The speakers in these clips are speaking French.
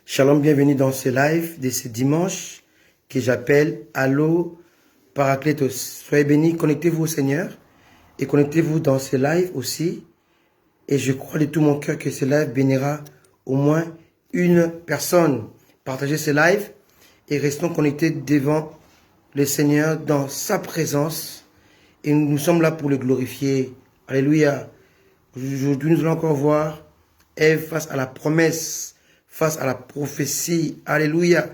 Shalom, bienvenue dans ce live de ce dimanche que j'appelle Allo Paracletos. Soyez bénis, connectez-vous au Seigneur et connectez-vous dans ce live aussi. Et je crois de tout mon cœur que ce live bénira au moins une personne. Partagez ce live et restons connectés devant le Seigneur dans sa présence. Et nous sommes là pour le glorifier. Alléluia. Aujourd'hui, nous allons encore voir Ève face à la promesse, face à la prophétie. Alléluia.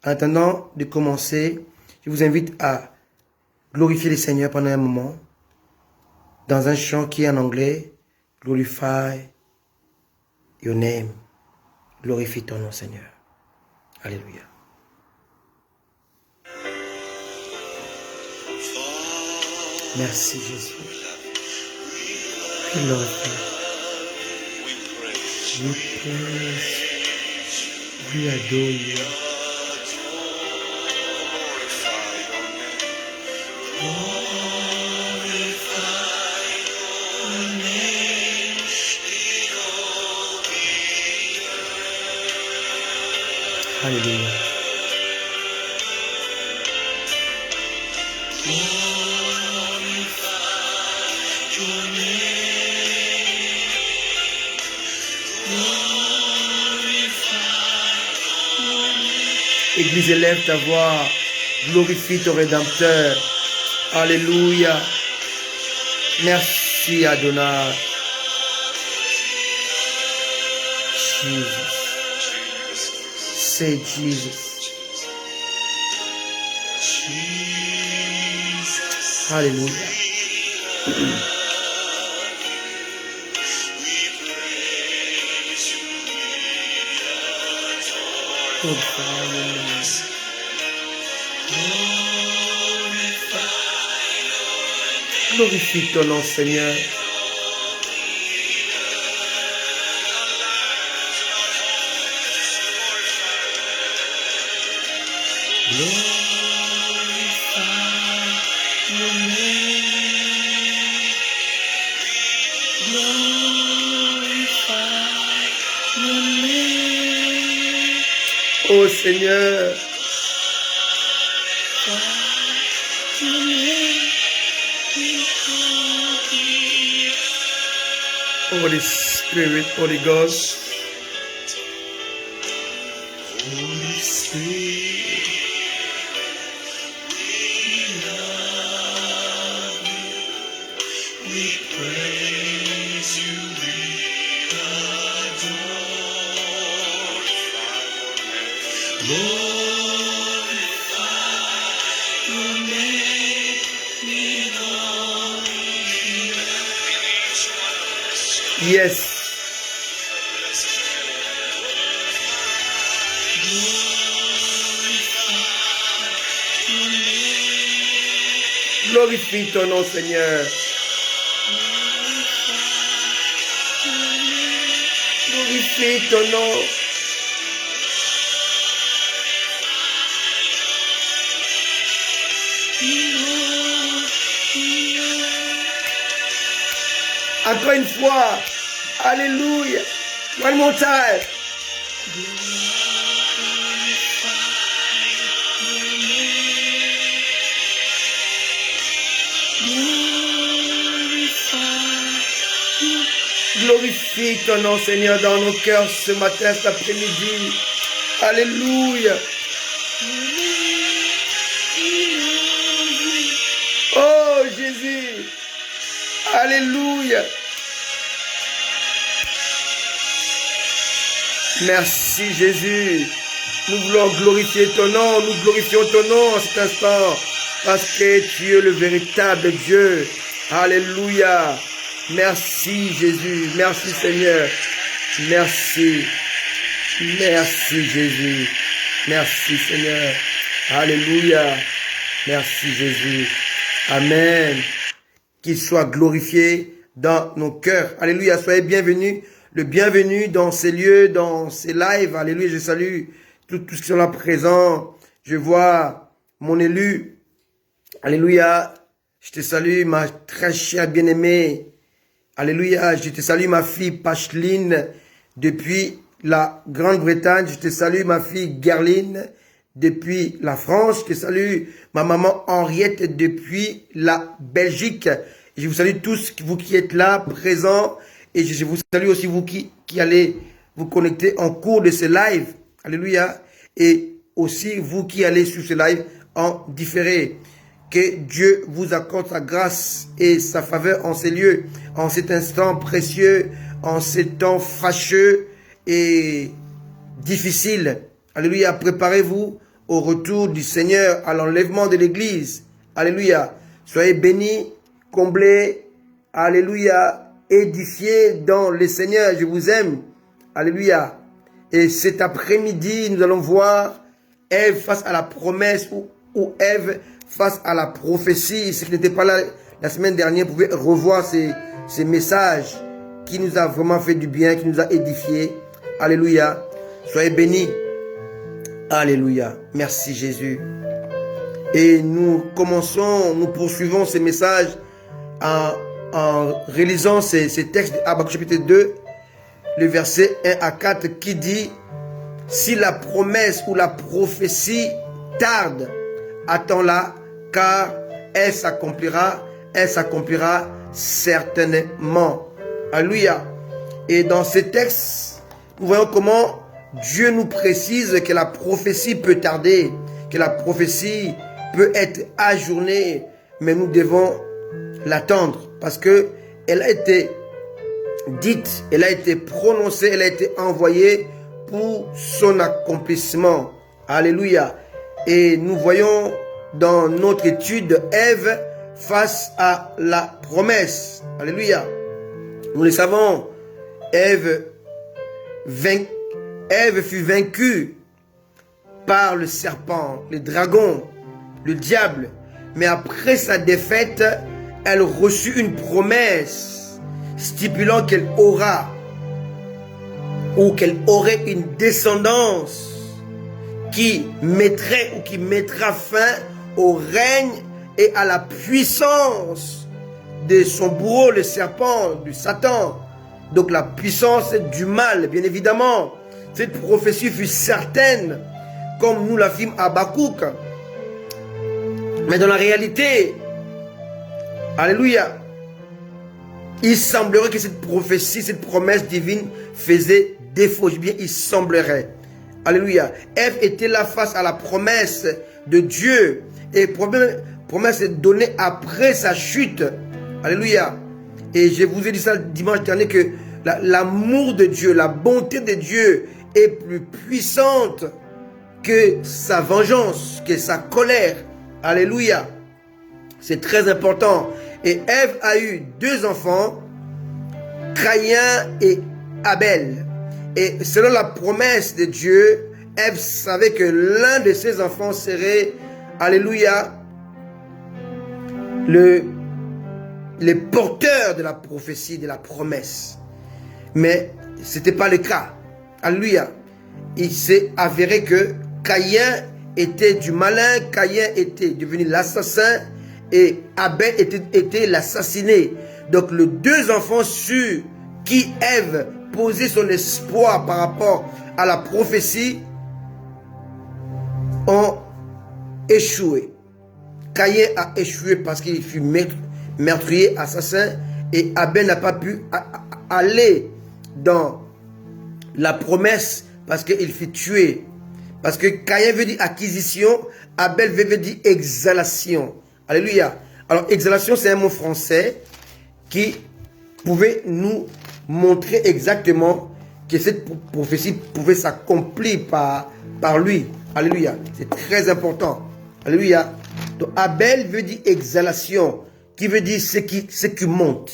En attendant de commencer, je vous invite à glorifier le Seigneur pendant un moment dans un chant qui est en anglais. Glorify your name. Glorifie ton nom, Seigneur. Alléluia. Merci, Jésus. We love you. We praise. We adore you. Alléluia. Église, élève ta voix, glorifie ton Rédempteur. Alléluia. Merci Adonai. Jesus. Say Jesus. Alléluia. Glorifie ton nom, Seigneur. Oh Seigneur, Holy Spirit, Holy Ghost, Holy Spirit, we praise you, we adore. Yes. Glorifie ton nom, Seigneur. Glorifie ton nom. Encore une fois. Alléluia. One more time. Glorifie ton nom, Seigneur, dans nos cœurs ce matin, cet après-midi. Alléluia. Oh Jésus. Alléluia. Merci Jésus. Nous voulons glorifier ton nom. Nous glorifions ton nom en cet instant. Parce que tu es le véritable Dieu. Alléluia. Merci Jésus. Merci Seigneur. Merci. Merci Jésus. Merci Seigneur. Alléluia. Merci Jésus. Amen. Qu'il soit glorifié dans nos cœurs. Alléluia. Soyez bienvenus. Le bienvenu dans ces lieux, dans ces lives. Alléluia. Je salue tous ceux qui sont là présents. Je vois mon élu. Alléluia. Je te salue, ma très chère bien-aimée. Alléluia. Je te salue, ma fille Pacheline, depuis la Grande-Bretagne. Je te salue, ma fille Gerline, depuis la France. Je te salue, ma maman Henriette, depuis la Belgique. Et je vous salue tous, vous qui êtes là, présents. Et je vous salue aussi, vous qui allez vous connecter en cours de ce live. Alléluia. Et aussi, vous qui allez sur ce live en différé. Que Dieu vous accorde sa grâce et sa faveur en ces lieux, en cet instant précieux, en ces temps fâcheux et difficiles. Alléluia. Préparez-vous au retour du Seigneur, à l'enlèvement de l'Église. Alléluia. Soyez bénis, comblés. Alléluia. Édifiés dans le Seigneur. Je vous aime. Alléluia. Et cet après-midi, nous allons voir Ève face à la promesse ou Ève face à la prophétie. Si vous n'étiez pas là la semaine dernière, vous pouvez revoir ces messages qui nous a vraiment fait du bien, qui nous a édifiés. Alléluia. Soyez bénis. Alléluia. Merci Jésus. Et nous poursuivons ces messages en réalisant ces textes de Habakkuk chapitre 2, le verset 1 à 4 qui dit: si la promesse ou la prophétie tarde, attends-la, car elle s'accomplira certainement. Alléluia. Et dans ces textes, nous voyons comment Dieu nous précise que la prophétie peut tarder, que la prophétie peut être ajournée, mais nous devons l'attendre parce que elle a été dite, elle a été prononcée, elle a été envoyée pour son accomplissement. Alléluia. Et nous voyons dans notre étude Ève face à la promesse. Alléluia. Nous le savons, Ève fut vaincue par le serpent, le dragon, le diable. Mais après sa défaite, elle reçut une promesse stipulant qu'elle aura ou qu'elle aurait une descendance qui mettrait ou qui mettra fin au règne et à la puissance de son bourreau, le serpent, du Satan. Donc la puissance du mal, bien évidemment. Cette prophétie fut certaine, comme nous l'affirme Habakkuk. Mais dans la réalité, alléluia, il semblerait que cette prophétie, cette promesse divine faisait défaut. Bien, il semblerait. Alléluia. Ève était là face à la promesse de Dieu. Et promesse donnée après sa chute. Alléluia. Et je vous ai dit ça dimanche dernier que l'amour de Dieu, la bonté de Dieu est plus puissante que sa vengeance, que sa colère. Alléluia. C'est très important. Et Ève a eu 2 enfants, Caïn et Abel. Et selon la promesse de Dieu, Ève savait que l'un de ses enfants serait, alléluia, le porteur de la prophétie, de la promesse. Mais ce n'était pas le cas. Alléluia. Il s'est avéré que Caïn était du malin, Caïn était devenu l'assassin et Abel était l'assassiné. Donc les 2 enfants sur qui Ève posait son espoir par rapport à la prophétie ont échoué. Caïn a échoué parce qu'il fut meurtrier, assassin, et Abel n'a pas pu aller dans la promesse parce qu'il fut tué. Parce que Caïn veut dire acquisition, Abel veut dire exhalation. Alléluia. Alors, exhalation, c'est un mot français qui pouvait nous montrer exactement que cette prophétie pouvait s'accomplir par lui. Alléluia. C'est très important. Alléluia. Donc, Abel veut dire exhalation, qui veut dire ce qui monte.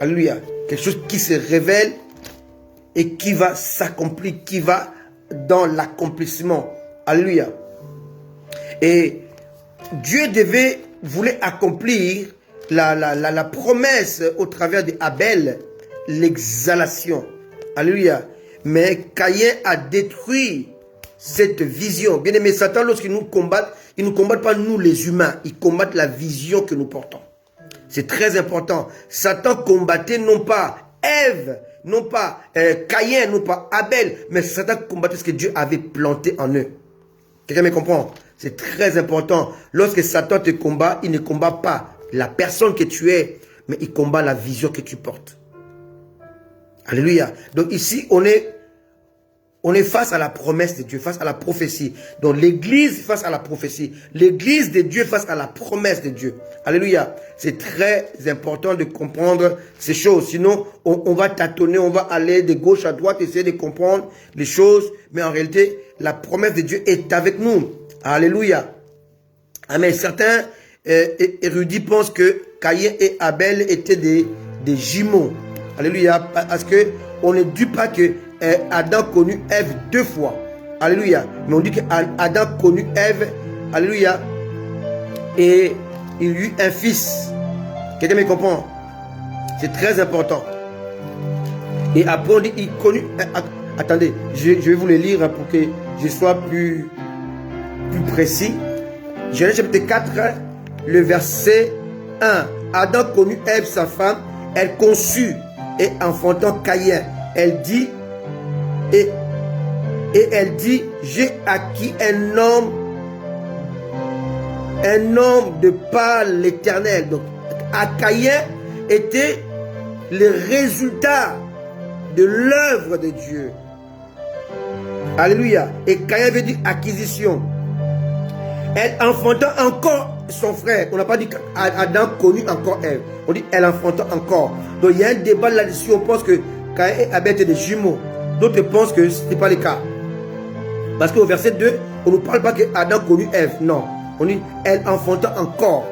Alléluia. Quelque chose qui se révèle et qui va s'accomplir, qui va dans l'accomplissement. Alléluia. Et Dieu voulait accomplir la promesse au travers d'Abel, l'exhalation. Alléluia. Mais Caïn a détruit cette vision. Bien aimé, Satan, lorsqu'il nous combat, il ne nous combat pas nous les humains, il combat la vision que nous portons. C'est très important. Satan combattait non pas Ève, non pas Caïn, non pas Abel, mais Satan combattait ce que Dieu avait planté en eux. Quelqu'un me comprend? C'est très important. Lorsque Satan te combat, il ne combat pas la personne que tu es, mais il combat la vision que tu portes. Alléluia. Donc ici, on est face à la promesse de Dieu, face à la prophétie. Donc l'église face à la prophétie. L'église de Dieu face à la promesse de Dieu. Alléluia. C'est très important de comprendre ces choses. Sinon, on va tâtonner, on va aller de gauche à droite, essayer de comprendre les choses. Mais en réalité, la promesse de Dieu est avec nous. Alléluia. Amen. Certains érudits pensent que Caïn et Abel étaient des jumeaux. Alléluia. Parce que on ne dit pas que Adam connut Ève 2 fois. Alléluia. Mais on dit qu'Adam connut Ève. Alléluia. Et il eut un fils. Quelqu'un me comprend? C'est très important. Et après on dit il connut... Attendez, je vais vous le lire pour que je sois plus précis. Genèse chapitre 4, le verset 1. Adam connut Ève, sa femme. Elle conçut et enfantant Caïn. Elle dit... Et elle dit, j'ai acquis un homme de par l'Éternel. Donc, Caïn était le résultat de l'œuvre de Dieu. Alléluia. Et Caïn veut dire acquisition. Elle enfanta encore son frère. On n'a pas dit qu'Adam connut encore Ève. On dit elle enfanta encore. Donc, il y a un débat là-dessus. On pense que Caïn et Abel étaient des jumeaux. D'autres pensent que ce n'est pas le cas. Parce qu'au verset 2, on ne parle pas que Adam connut Ève. Non. On dit, elle enfanta encore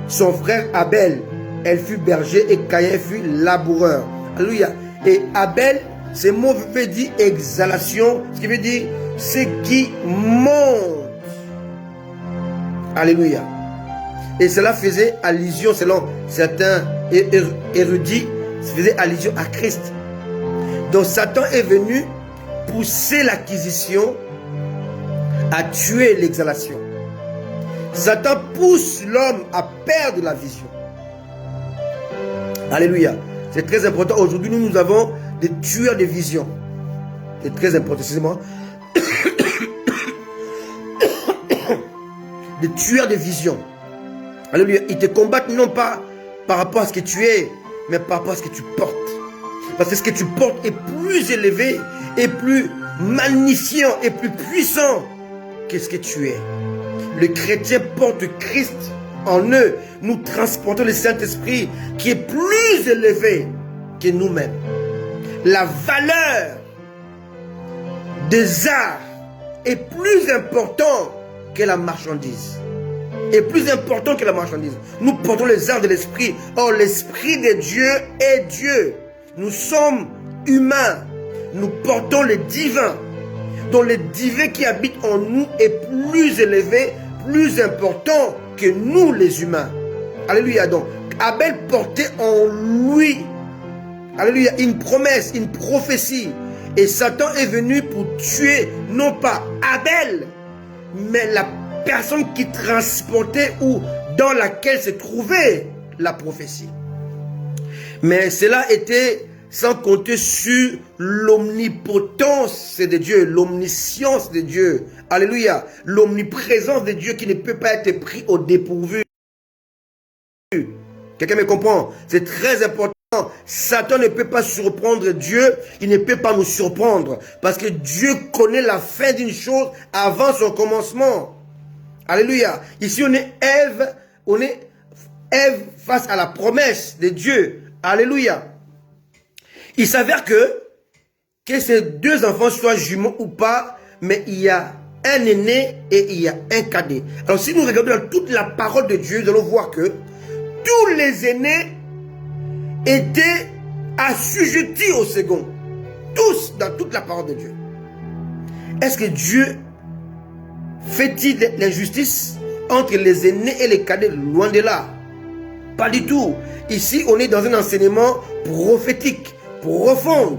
son frère Abel. Elle fut berger et Caïn fut laboureur. Alléluia. Et Abel, ce mot veut dire exhalation. Ce qui veut dire ce qui monte. Alléluia. Et cela faisait allusion, selon certains érudits, ça faisait allusion à Christ. Donc Satan est venu pousser l'acquisition à tuer l'exhalation. Satan pousse l'homme à perdre la vision. Alléluia. C'est très important. Aujourd'hui, nous avons des tueurs de vision. C'est très important. Excusez-moi. Des tueurs de vision. Alléluia. Ils te combattent non pas par rapport à ce que tu es, mais par rapport à ce que tu portes. Parce que ce que tu portes est plus élevé, et plus magnifiant, et plus puissant que ce que tu es. Le chrétien porte Christ en eux. Nous transportons le Saint-Esprit qui est plus élevé que nous-mêmes. La valeur des arts est plus importante que la marchandise. Est plus important que la marchandise. Nous portons les arts de l'Esprit. Or, l'Esprit de Dieu est Dieu. Nous sommes humains. Nous portons le divin. Donc le divin qui habite en nous est plus élevé, plus important que nous les humains. Alléluia. Donc Abel portait en lui, alléluia, une promesse, une prophétie. Et Satan est venu pour tuer non pas Abel, mais la personne qui transportait ou dans laquelle se trouvait la prophétie. Mais cela était sans compter sur l'omnipotence de Dieu, l'omniscience de Dieu. Alléluia. L'omniprésence de Dieu qui ne peut pas être pris au dépourvu. Quelqu'un me comprend? C'est très important. Satan ne peut pas surprendre Dieu. Il ne peut pas nous surprendre. Parce que Dieu connaît la fin d'une chose avant son commencement. Alléluia. Ici on est Ève face à la promesse de Dieu. Alléluia. Il s'avère que ces deux enfants soient jumeaux ou pas, mais il y a un aîné et il y a un cadet. Alors si nous regardons dans toute la parole de Dieu, nous allons voir que tous les aînés étaient assujettis au second. Tous dans toute la parole de Dieu. Est-ce que Dieu fait-il l'injustice entre les aînés et les cadets? Loin de là. Pas du tout. Ici, on est dans un enseignement prophétique, profond,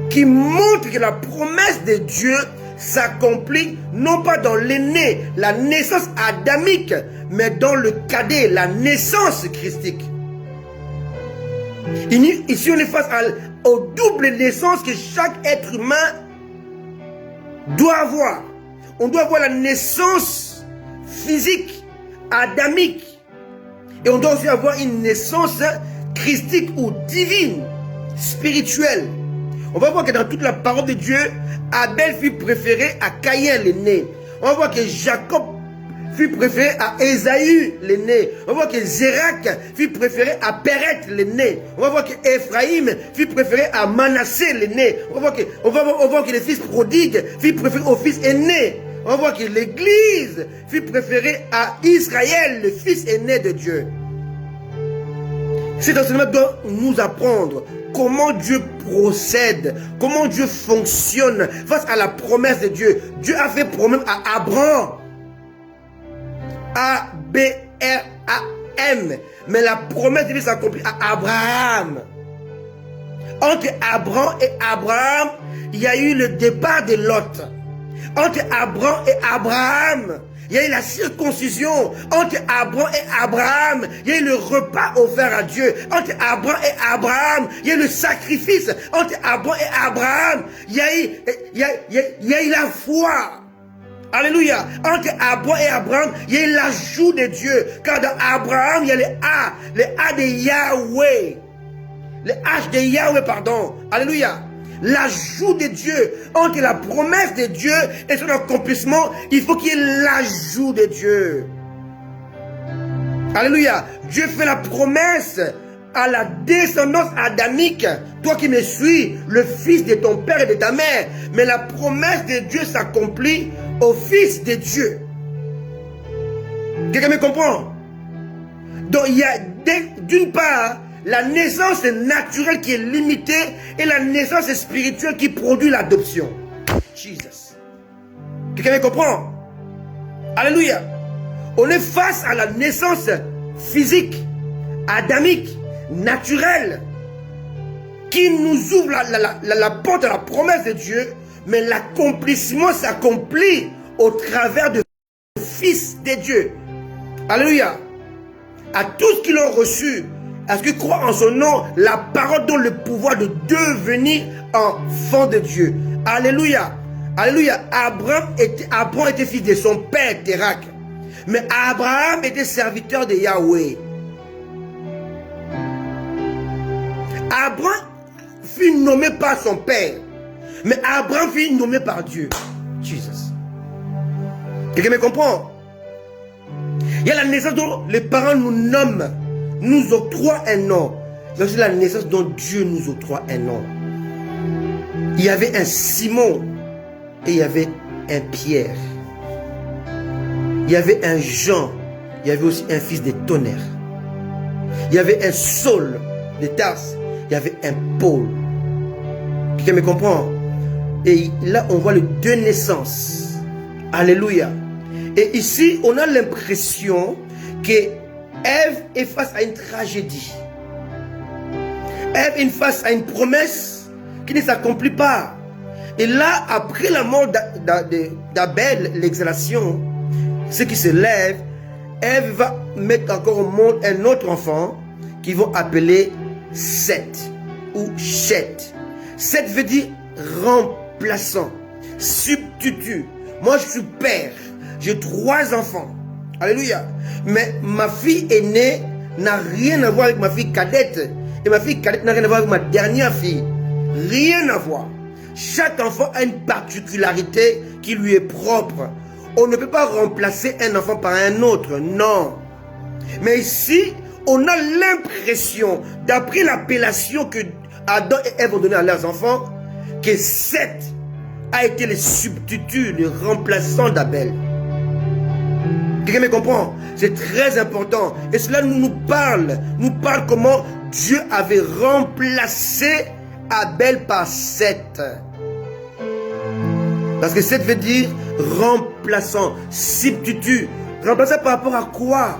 qui montre que la promesse de Dieu s'accomplit non pas dans l'aîné, la naissance adamique, mais dans le cadet, la naissance christique. Ici, on est face aux doubles naissances que chaque être humain doit avoir. On doit avoir la naissance physique, adamique. Et on doit aussi avoir une naissance christique ou divine, spirituelle. On va voir que dans toute la parole de Dieu, Abel fut préféré à Caïn l'aîné. On va voir que Jacob fut préféré à Ésaü l'aîné. On va voir que Zérak fut préféré à Péret l'aîné. On va voir que Ephraïm fut préféré à Manassé l'aîné. On va voir que le fils prodigue fut préféré au fils aîné. On va voir que l'Église fut préférée à Israël, le fils aîné de Dieu. Cet enseignement doit nous apprendre comment Dieu procède, comment Dieu fonctionne face à la promesse de Dieu. Dieu a fait promesse à Abraham. A-B-R-A-M. Mais la promesse de Dieu s'accomplit à Abraham. Entre Abraham et Abraham, il y a eu le départ de Lot. Entre Abraham et Abraham, il y a eu la circoncision. Entre Abraham et Abraham, il y a eu le repas offert à Dieu. Entre Abraham et Abraham, il y a eu le sacrifice. Entre Abraham et Abraham, il y a eu la foi. Alléluia. Entre Abraham et Abraham, il y a eu l'ajout de Dieu. Car dans Abraham, il y a les A de Yahweh. Les H de Yahweh, pardon. Alléluia. L'ajout de Dieu, entre la promesse de Dieu et son accomplissement, il faut qu'il y ait l'ajout de Dieu. Alléluia. Dieu fait la promesse à la descendance adamique. Toi qui me suis, le fils de ton père et de ta mère. Mais la promesse de Dieu s'accomplit au fils de Dieu. Quelqu'un me comprend? Donc il y a d'une part la naissance naturelle qui est limitée et la naissance spirituelle qui produit l'adoption. Jesus. Quelqu'un me comprend? Alléluia. On est face à la naissance physique, adamique, naturelle, qui nous ouvre la porte à la promesse de Dieu, mais l'accomplissement s'accomplit au travers du Fils de Dieu. Alléluia. À tous qui l'ont reçu, à ceux qui croient en son nom, la parole donne le pouvoir de devenir enfant de Dieu. Alléluia. Alléluia. Abraham était fils de son père Térak. Mais Abraham était serviteur de Yahweh. Abraham fut nommé par son père. Mais Abraham fut nommé par Dieu. Jesus. Quelqu'un me comprend? Il y a la naissance dont les parents nous nomment, nous octroient un nom. Il y a aussi la naissance dont Dieu nous octroie un nom. Il y avait un Simon et il y avait un Pierre. Il y avait un Jean, il y avait aussi un fils de tonnerre. Il y avait un Saul de Tarse, il y avait un Paul. Quelqu'un me comprend? Et là, on voit les deux naissances. Alléluia. Et ici, on a l'impression que Ève est face à une tragédie. Ève est face à une promesse qui ne s'accomplit pas. Et là, après la mort d'Abel, l'exhalation, ce qui se lève, Ève va mettre encore au monde un autre enfant qu'ils vont appeler Seth ou Chet. Seth veut dire remplaçant, substitut. Moi, je suis père. J'ai 3 enfants. Alléluia. Mais ma fille aînée n'a rien à voir avec ma fille cadette. Et ma fille cadette n'a rien à voir avec ma dernière fille. Rien à voir. Chaque enfant a une particularité qui lui est propre. On ne peut pas remplacer un enfant par un autre. Non. Mais ici, on a l'impression, d'après l'appellation que Adam et Ève ont donnée à leurs enfants, que Seth a été le substitut, le remplaçant d'Abel. Quelqu'un me comprend? C'est très important. Et cela nous parle comment Dieu avait remplacé Abel par Seth. Parce que Seth veut dire remplaçant, substitut. Remplaçant par rapport à quoi?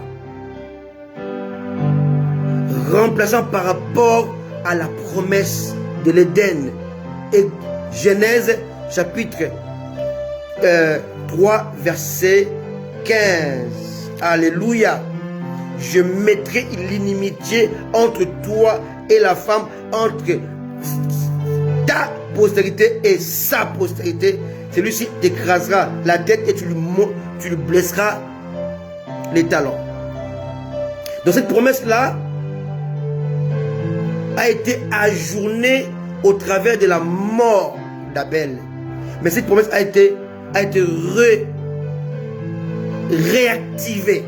Remplaçant par rapport à la promesse de l'Éden. Et Genèse chapitre 3 verset 15. Alléluia. Je mettrai l'inimitié entre toi et la femme, entre ta postérité et sa postérité. Celui-ci t'écrasera la tête et tu lui blesseras les talons. Donc cette promesse-là a été ajournée au travers de la mort d'Abel. Mais cette promesse a été réactivée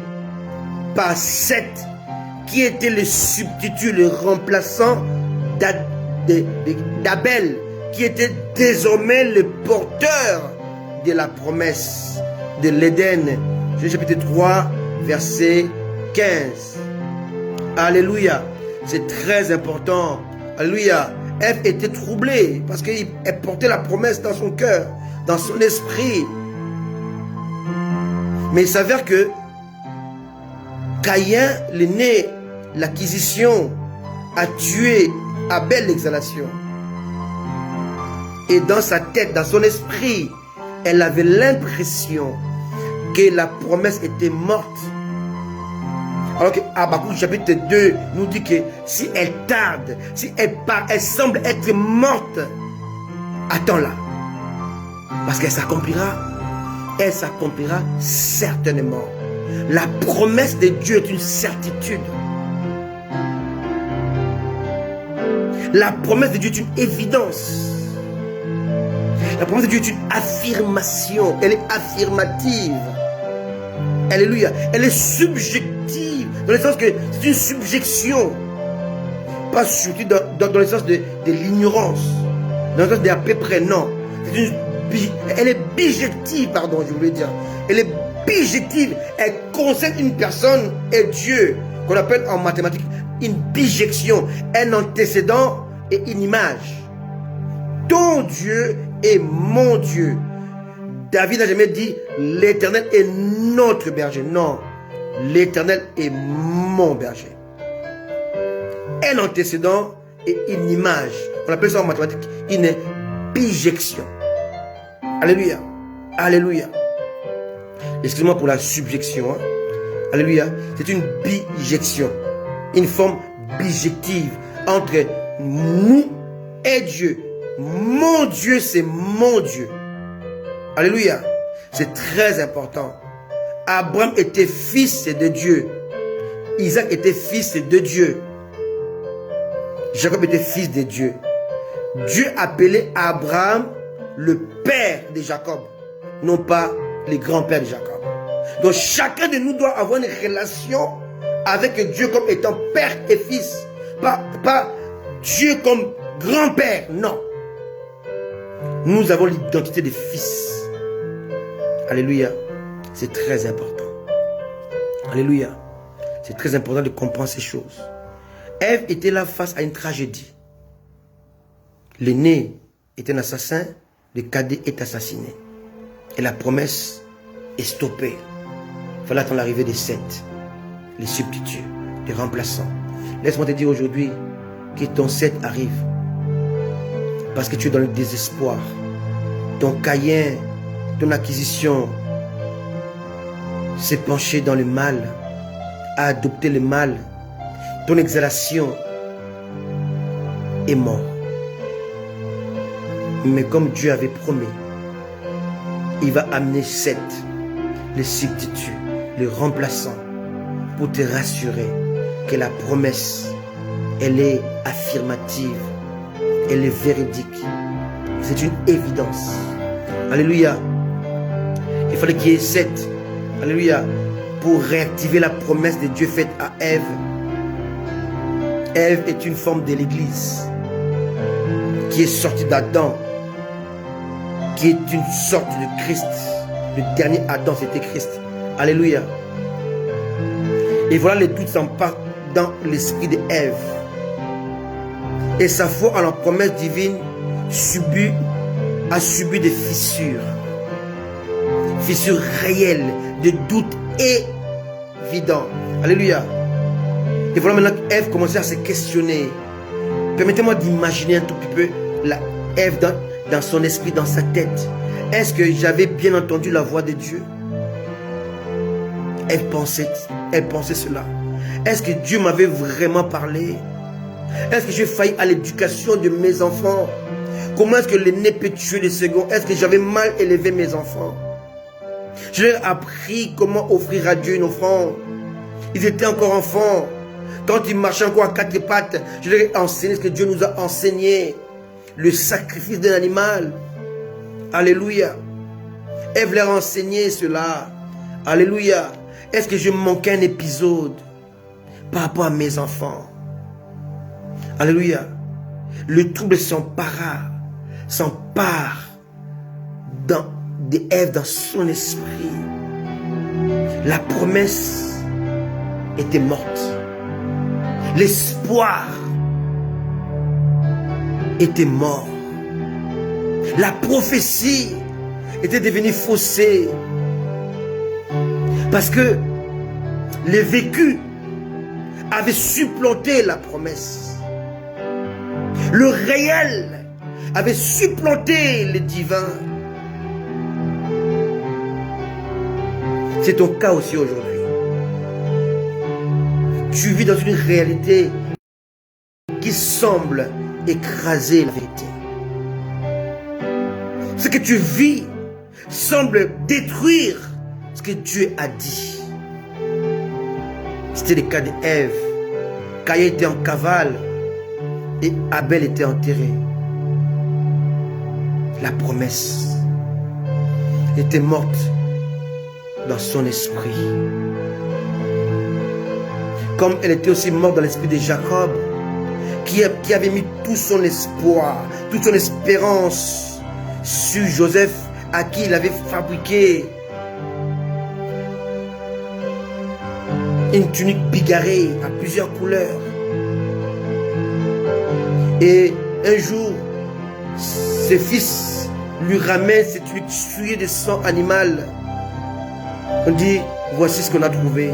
par Seth, qui était le substitut, le remplaçant d'Abel, qui était désormais le porteur de la promesse de l'Éden. Chapitre 3, verset 15. Alléluia. C'est très important. Alléluia. Ève était troublée parce qu'elle portait la promesse dans son cœur, dans son esprit. Mais il s'avère que Caïn, l'aîné, l'acquisition, a tué Abel, l'exhalation. Et dans sa tête, dans son esprit, elle avait l'impression que la promesse était morte. Alors que Habakkuk chapitre 2 nous dit que si elle tarde, si elle part, elle semble être morte, attends-la. Parce qu'elle s'accomplira. Elle s'accomplira certainement. La promesse de Dieu est une certitude. La promesse de Dieu est une évidence. La promesse de Dieu est une affirmation. Elle est affirmative. Alléluia. Elle est subjective. Dans le sens que c'est une subjection. Pas subjective dans le sens de l'ignorance. Dans le sens de à peu près, non. Elle est bijective, pardon, je voulais dire. Elle est bijective. Elle concerne une personne et Dieu, qu'on appelle en mathématiques une bijection, un antécédent et une image. Ton Dieu est mon Dieu. David n'a jamais dit l'Éternel est notre berger. Non, l'Éternel est mon berger. Un antécédent et une image. On appelle ça en mathématiques une bijection. Alléluia. Alléluia. Excusez-moi pour la subjection. Hein. Alléluia. C'est une bijection. Une forme bijective entre nous et Dieu. Mon Dieu, c'est mon Dieu. Alléluia. C'est très important. Abraham était fils de Dieu. Isaac était fils de Dieu. Jacob était fils de Dieu. Dieu appelait Abraham le père de Jacob, non pas le grand-père de Jacob. Donc chacun de nous doit avoir une relation avec Dieu comme étant père et fils. Pas Dieu comme grand-père, non. Nous avons l'identité de fils. Alléluia. C'est très important. Alléluia. C'est très important de comprendre ces choses. Ève était là face à une tragédie. L'aîné est un assassin, le cadet est assassiné. Et la promesse est stoppée. Il fallait attendre l'arrivée des Seth, les substituts, les remplaçants. Laisse-moi te dire aujourd'hui que ton Seth arrive. Parce que tu es dans le désespoir. Ton Caïn, ton acquisition s'est penché dans le mal, a adopté le mal. Ton exhalation est mort. Mais comme Dieu avait promis, il va amener Seth, le substitut, le remplaçant, pour te rassurer que la promesse, elle est affirmative, elle est véridique. C'est une évidence. Alléluia. Il fallait qu'il y ait Seth, alléluia, pour réactiver la promesse de Dieu faite à Ève. Ève est une forme de l'Église qui est sortie d'Adam, qui est une sorte de Christ. Le dernier Adam, c'était Christ. Alléluia. Et voilà, les doutes s'emparent dans l'esprit de Ève. Et sa foi en la promesse divine a subi des fissures. Fissures réelles, de doutes évidents. Alléluia. Et voilà maintenant qu'Ève commençait à se questionner. Permettez-moi d'imaginer un tout petit peu la Ève dans son esprit, dans sa tête. Est-ce que j'avais bien entendu la voix de Dieu? Elle pensait cela. Est-ce que Dieu m'avait vraiment parlé? Est-ce que j'ai failli à l'éducation de mes enfants? Comment est-ce que l'aîné peut tuer le second? Est-ce que j'avais mal élevé mes enfants? Je leur ai appris comment offrir à Dieu une offrande. Ils étaient encore enfants. Quand ils marchaient encore à quatre pattes, je leur ai enseigné ce que Dieu nous a enseigné. Le sacrifice d'un animal. Alléluia. Ève leur a enseigné cela. Alléluia. Est-ce que je manquais un épisode par rapport à mes enfants? Alléluia. Le trouble s'empare d'Ève dans son esprit. La promesse était morte. L'espoir était mort. La prophétie était devenue faussée. Parce que le vécu avait supplanté la promesse. Le réel avait supplanté le divin. C'est ton cas aussi aujourd'hui. Tu vis dans une réalité qui semble écraser la vérité. Ce que tu vis semble détruire ce que Dieu a dit. C'était le cas d'Ève. Caïn était en cavale et Abel était enterré. La promesse était morte dans son esprit. Comme elle était aussi morte dans l'esprit de Jacob, qui avait mis tout son espoir, toute son espérance sur Joseph, à qui il avait fabriqué une tunique bigarrée à plusieurs couleurs. Et un jour, ses fils lui ramènent cette tunique souillée de sang animal. On dit, voici ce qu'on a trouvé.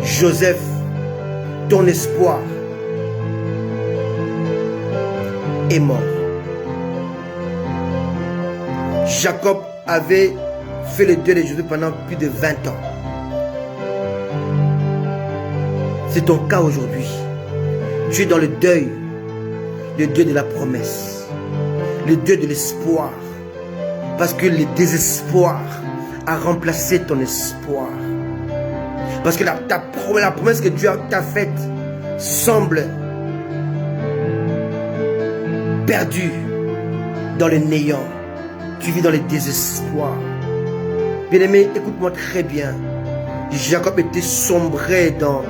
Joseph, ton espoir est mort. Jacob avait fait le deuil de Joseph pendant plus de 20 ans. C'est ton cas aujourd'hui. Tu es dans le deuil de la promesse, le deuil de l'espoir, parce que le désespoir a remplacé ton espoir. Parce que la promesse que Dieu t'a faite semble perdue dans le néant. Tu vis dans le désespoir. Bien-aimé, écoute-moi très bien. Jacob était sombré dans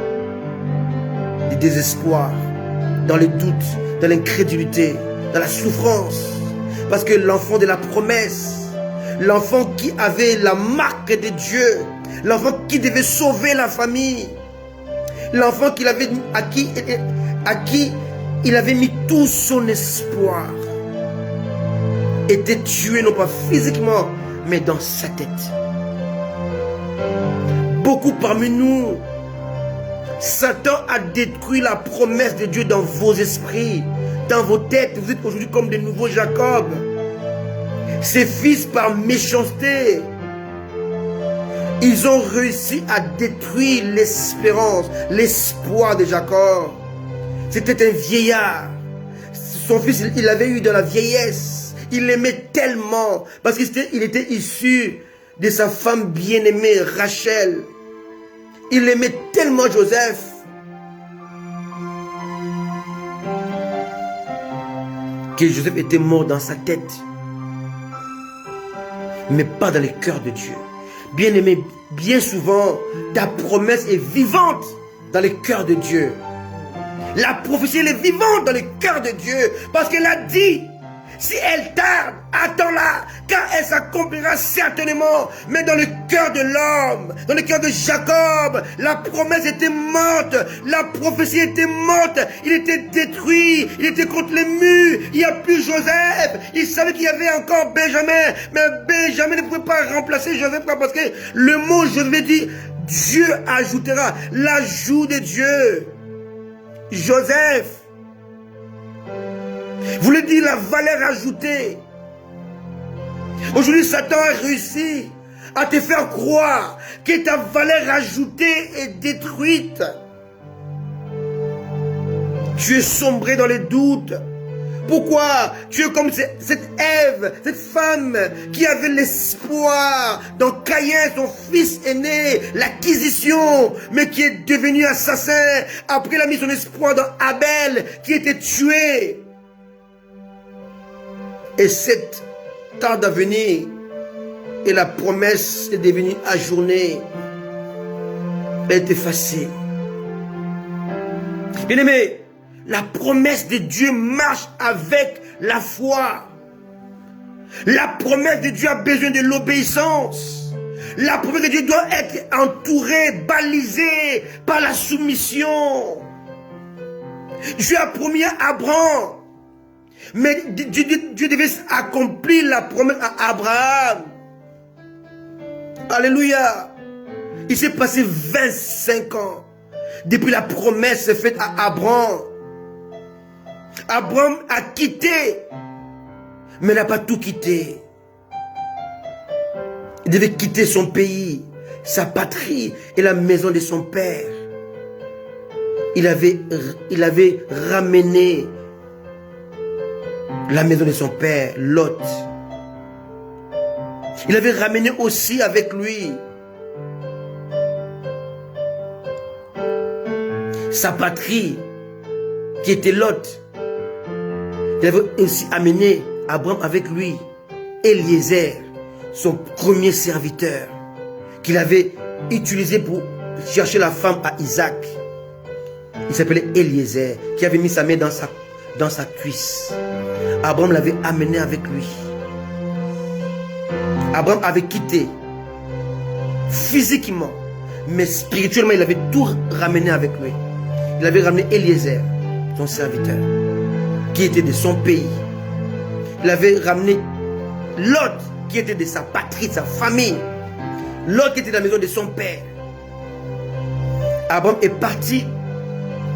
le désespoir, dans le doute, dans l'incrédulité, dans la souffrance. Parce que l'enfant de la promesse, l'enfant qui avait la marque de Dieu, l'enfant qui devait sauver la famille, l'enfant à qui il avait mis tout son espoir, était tué non pas physiquement, mais dans sa tête. Beaucoup parmi nous, Satan a détruit la promesse de Dieu dans vos esprits, dans vos têtes. Vous êtes aujourd'hui comme des nouveaux Jacob. Ses fils, par méchanceté, ils ont réussi à détruire l'espérance, l'espoir de Jacob. C'était un vieillard. Son fils, il l'avait eu dans la vieillesse. Il l'aimait tellement parce qu'il était issu de sa femme bien-aimée, Rachel. Il aimait tellement Joseph. Que Joseph était mort dans sa tête. Mais pas dans le cœur de Dieu. Bien-aimé, bien souvent, ta promesse est vivante dans le cœur de Dieu. La prophétie, elle est vivante dans le cœur de Dieu. Parce qu'elle a dit, si elle tarde, attends-la, car elle s'accomplira certainement. Mais dans le cœur de l'homme, dans le cœur de Jacob, la promesse était morte, la prophétie était morte, il était détruit, il était contre les murs, il n'y a plus Joseph. Il savait qu'il y avait encore Benjamin, mais Benjamin ne pouvait pas remplacer Joseph parce que le mot Joseph dit, Dieu ajoutera, l'ajout de Dieu. Joseph voulait dire la valeur ajoutée. Aujourd'hui, Satan a réussi à te faire croire que ta valeur ajoutée est détruite. Tu es sombré dans les doutes. Pourquoi? Tu es comme cette Ève, cette femme qui avait l'espoir dans Caïn, son fils aîné, l'acquisition, mais qui est devenu assassin. Après, il a mis son espoir dans Abel, qui était tué. Et cette tarde à venir, et la promesse est devenue ajournée. Elle est effacée. Bien aimé, la promesse de Dieu marche avec la foi. La promesse de Dieu a besoin de l'obéissance. La promesse de Dieu doit être entourée, balisée par la soumission. Dieu a promis à Abraham. Mais Dieu devait accomplir la promesse à Abraham. Alléluia. Il s'est passé 25 ans depuis la promesse faite à Abraham. Abraham a quitté, mais n'a pas tout quitté. Il devait quitter son pays, sa patrie et la maison de son père. Il avait ramené la maison de son père, Lot. Il avait ramené aussi avec lui sa patrie, qui était Lot. Il avait aussi amené Abraham avec lui, Eliezer, son premier serviteur, qu'il avait utilisé pour chercher la femme à Isaac. Il s'appelait Eliezer, qui avait mis sa main dans sa cuisse. Abraham l'avait amené avec lui. Abraham avait quitté physiquement, mais spirituellement, il avait tout ramené avec lui. Il avait ramené Eliezer, son serviteur, qui était de son pays. Il avait ramené Lot, qui était de sa patrie, de sa famille. Lot, qui était dans la maison de son père. Abraham est parti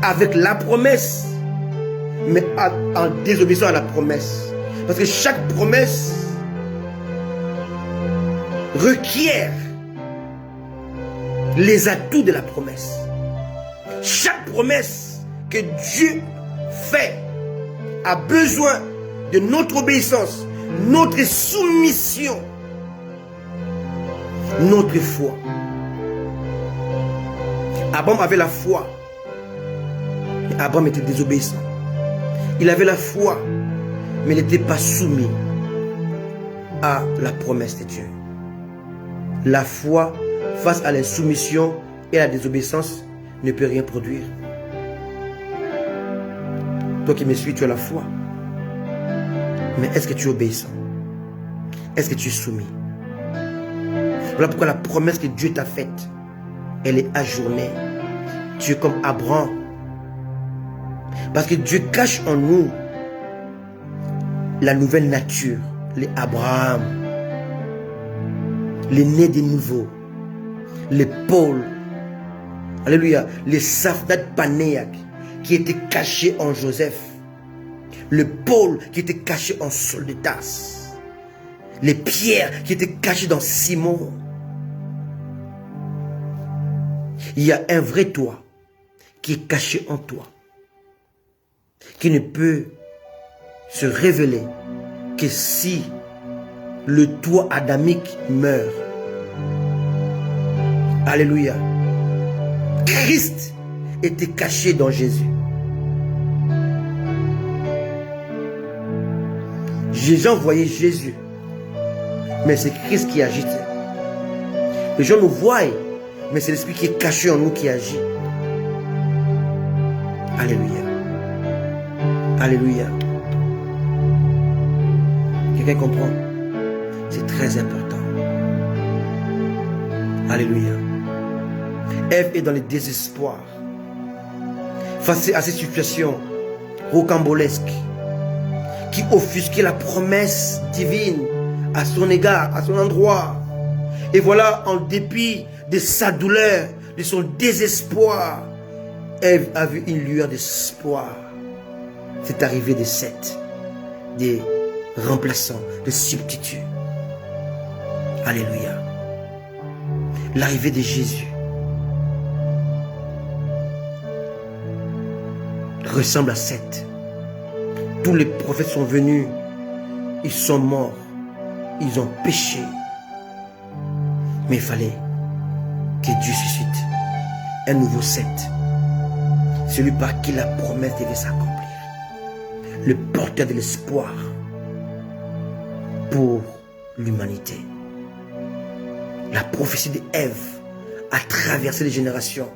avec la promesse, mais en désobéissant à la promesse. Parce que chaque promesse requiert les atouts de la promesse. Chaque promesse que Dieu fait a besoin de notre obéissance, notre soumission, notre foi. Abraham avait la foi, mais Abraham était désobéissant. Il avait la foi, mais il n'était pas soumis à la promesse de Dieu. La foi face à l'insoumission et à la désobéissance ne peut rien produire. Toi qui me suis, tu as la foi. Mais est-ce que tu es obéissant? Est-ce que tu es soumis? Voilà pourquoi la promesse que Dieu t'a faite, elle est ajournée. Tu es comme Abraham. Parce que Dieu cache en nous la nouvelle nature, les Abraham, les nés de nouveau, les Paul, alléluia, les Safnat Panéac qui étaient cachés en Joseph, le Paul qui était caché en Saul de Tarse, les Pierres qui étaient cachés dans Simon. Il y a un vrai toi qui est caché en toi, qui ne peut se révéler que si le toi adamique meurt. Alléluia. Christ était caché dans Jésus. Les gens voyaient Jésus, mais c'est Christ qui agit. Les gens nous voient, mais c'est l'Esprit qui est caché en nous qui agit. Alléluia. Alléluia. Quelqu'un comprend? C'est très important. Alléluia. Ève est dans le désespoir face à cette situation rocambolesque qui offusquait la promesse divine à son égard, à son endroit. Et voilà, en dépit de sa douleur, de son désespoir, Ève a vu une lueur d'espoir. C'est arrivé de Seth, des remplaçants, des substituts. Alléluia. L'arrivée de Jésus ressemble à Seth. Tous les prophètes sont venus, ils sont morts, ils ont péché. Mais il fallait que Dieu suscite un nouveau Seth, celui par qui la promesse devait s'accomplir, le porteur de l'espoir pour l'humanité. La prophétie d'Ève a traversé les générations,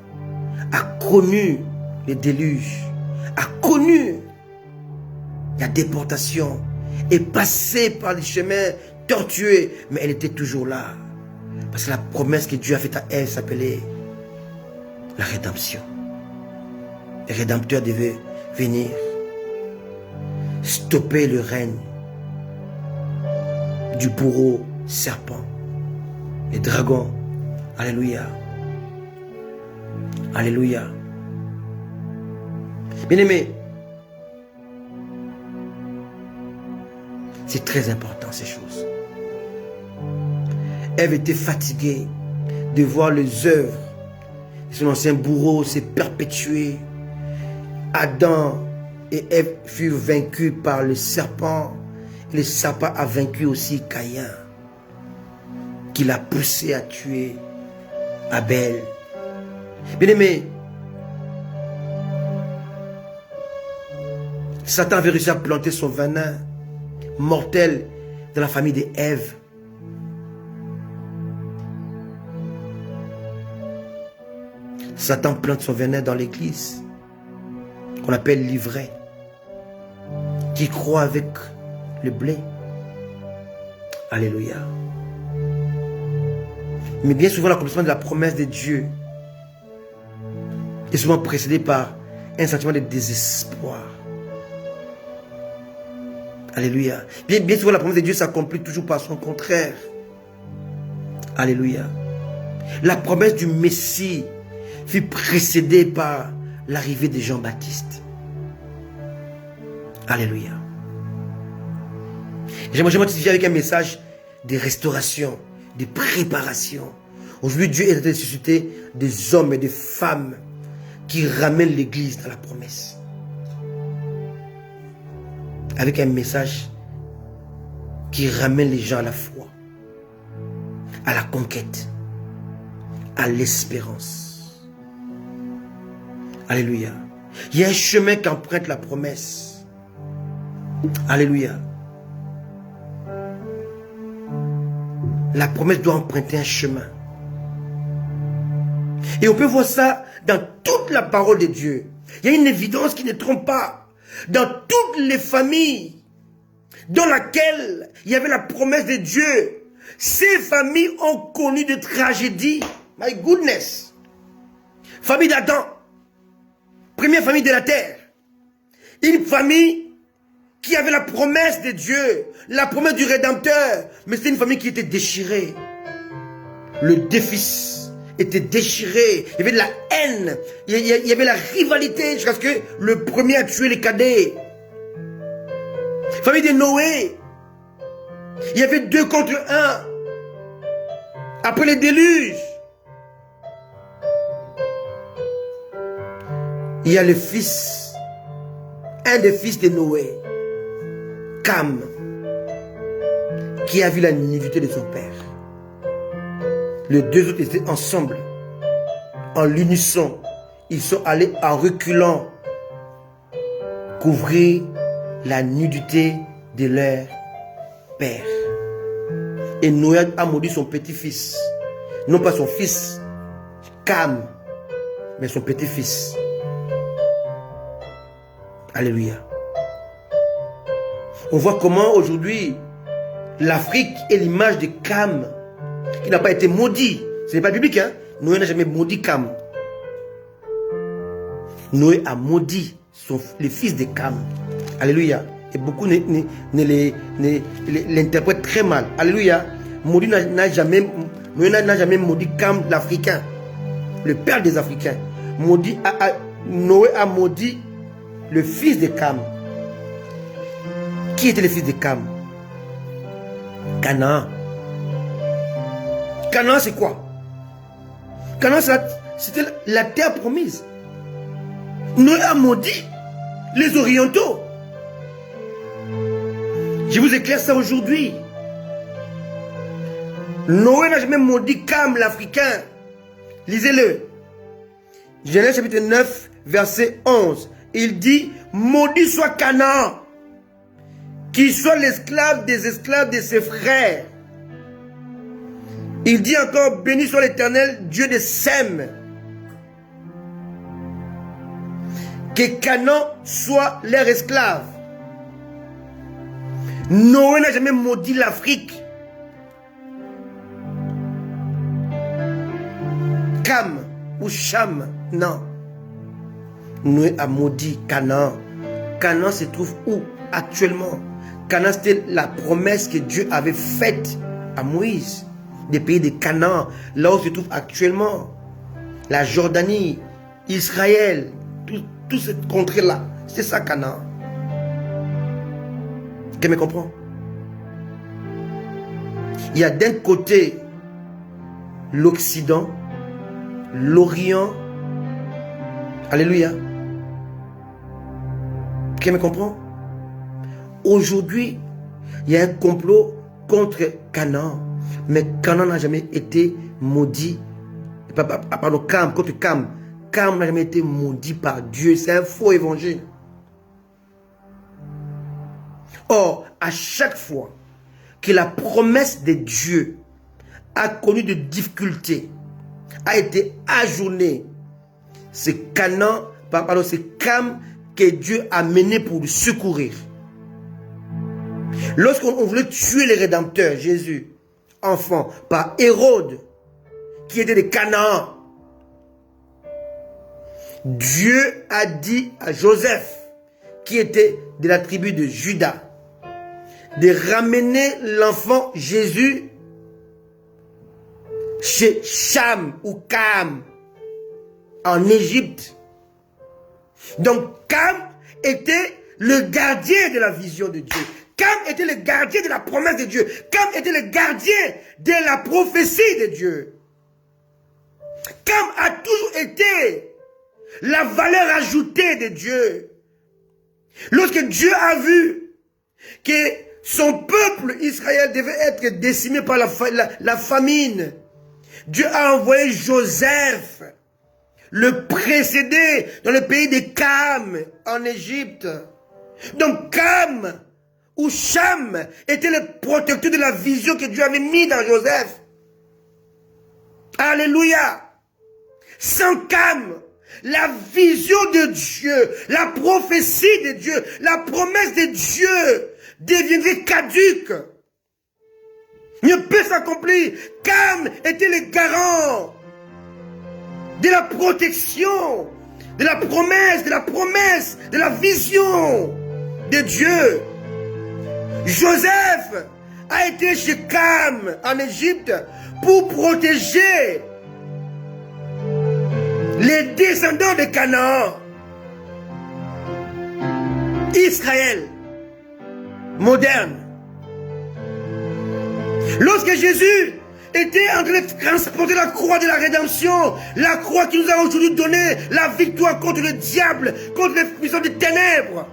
a connu les déluges, a connu la déportation, est passée par les chemins tortueux, mais elle était toujours là. Parce que la promesse que Dieu a faite à Ève s'appelait la rédemption. Le Rédempteur devait venir stopper le règne du bourreau serpent, les dragons. Alléluia. Alléluia. Bien-aimés, c'est très important ces choses. Ève était fatiguée de voir les œuvres de son ancien bourreau se perpétuer. Adam et Ève furent vaincus par le serpent. Et le serpent a vaincu aussi Caïn, qui l'a poussé à tuer Abel. Bien-aimé, Satan avait réussi à planter son venin mortel dans la famille d'Ève. Satan plante son venin dans l'église, qu'on appelle l'ivraie, qui croit avec le blé. Alléluia. Mais bien souvent, l'accomplissement de la promesse de Dieu est souvent précédé par un sentiment de désespoir. Alléluia. Bien souvent, la promesse de Dieu s'accomplit toujours par son contraire. Alléluia. La promesse du Messie fut précédée par l'arrivée de Jean-Baptiste. Alléluia. J'aimerais t'identifier avec un message de restauration, de préparation. Aujourd'hui, Dieu est en train de susciter des hommes et des femmes qui ramènent l'église dans la promesse. Avec un message qui ramène les gens à la foi, à la conquête, à l'espérance. Alléluia. Il y a un chemin qu'emprunte la promesse. Alléluia. La promesse doit emprunter un chemin. Et on peut voir ça dans toute la parole de Dieu. Il y a une évidence qui ne trompe pas. Dans toutes les familles dans lesquelles il y avait la promesse de Dieu, ces familles ont connu des tragédies. My goodness. Famille d'Adam, première famille de la terre. Une famille qui avait la promesse de Dieu, la promesse du Rédempteur, mais c'était une famille qui était déchirée. Le deux-fils était déchiré, il y avait de la haine, il y avait la rivalité jusqu'à ce que le premier a tué les cadets. Famille de Noé, il y avait 2 contre 1. Après les déluges, il y a le fils, un des fils de Noé, Cam, qui a vu la nudité de son père. Les 2 autres étaient ensemble, en l'unisson. Ils sont allés en reculant couvrir la nudité de leur père. Et Noé a maudit son petit-fils. Non pas son fils, Cam, mais son petit-fils. Alléluia. On voit comment aujourd'hui l'Afrique est l'image de Cam, qui n'a pas été maudit. Ce n'est pas biblique, hein? Noé n'a jamais maudit Cam. Noé a maudit les fils de Cam. Alléluia. Et beaucoup l'interprètent très mal. Alléluia. Noé n'a jamais maudit Cam, l'Africain, le père des Africains. Noé a maudit le fils de Cam. Qui était le fils de Cam? Canaan. Canaan, c'est quoi? Canaan, c'était la terre promise. Noé a maudit les orientaux. Je vous éclaire ça aujourd'hui. Noé n'a jamais maudit Cam l'Africain. Lisez-le. Genèse chapitre 9, verset 11. Il dit, maudit soit Canaan, qui soit l'esclave de ses frères. Il dit encore, béni soit l'Éternel, Dieu de Sem. Que Canaan soit leur esclave. Noé n'a jamais maudit l'Afrique. Cam ou Cham, non. Noé a maudit Canaan. Canaan se trouve où actuellement? Canaan, c'était la promesse que Dieu avait faite à Moïse. Des pays de Canaan, là où se trouve actuellement la Jordanie, Israël, tout ce contrée-là. C'est ça Canaan. Tu me comprends? Il y a d'un côté l'Occident, l'Orient. Alléluia. Tu me comprends? Aujourd'hui, il y a un complot contre Canaan. Mais Canaan n'a jamais été maudit. Pardon, Cam, contre Cam. Cam n'a jamais été maudit par Dieu. C'est un faux évangile. Or, à chaque fois que la promesse de Dieu a connu de difficultés, a été ajournée, c'est Canaan, pardon, c'est Cam que Dieu a mené pour le secourir. Lorsqu'on voulait tuer le Rédempteur, Jésus, enfant, par Hérode, qui était de Canaan, Dieu a dit à Joseph, qui était de la tribu de Juda, de ramener l'enfant Jésus chez Cham ou Cam, en Égypte. Donc Cam était le gardien de la vision de Dieu. Cam était le gardien de la promesse de Dieu. Cam était le gardien de la prophétie de Dieu. Cam a toujours été la valeur ajoutée de Dieu. Lorsque Dieu a vu que son peuple Israël devait être décimé par la famine, Dieu a envoyé Joseph le précéder dans le pays de Cam en Égypte. Donc Cam ou Cham était le protecteur de la vision que Dieu avait mis dans Joseph. Alléluia. Sans Cam, la vision de Dieu, la prophétie de Dieu, la promesse de Dieu deviendrait caduque. Ne peut s'accomplir. Cam était le garant de la protection, de la promesse, de la vision de Dieu. Joseph a été chez Cam en Égypte pour protéger les descendants de Canaan. Israël moderne. Lorsque Jésus était en train de transporter la croix de la rédemption, la croix qui nous a aujourd'hui donné la victoire contre le diable, contre les puissances des ténèbres,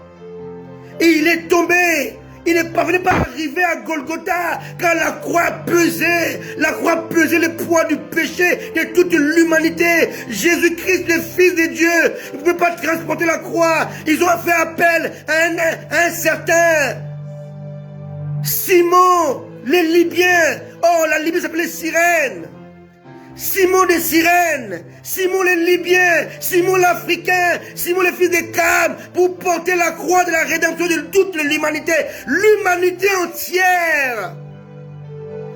et il est tombé. Il ne parvenait pas à arriver à Golgotha car la croix pesait le poids du péché de toute l'humanité. Jésus-Christ, le Fils de Dieu, ne pouvait pas transporter la croix. Ils ont fait appel à un certain Simon, les Libyens. Oh, la Libye s'appelait Cyrène. Simon de Cyrène, Simon le Libyen, Simon l'Africain, Simon le fils de Cam, pour porter la croix de la rédemption de toute l'humanité, l'humanité entière.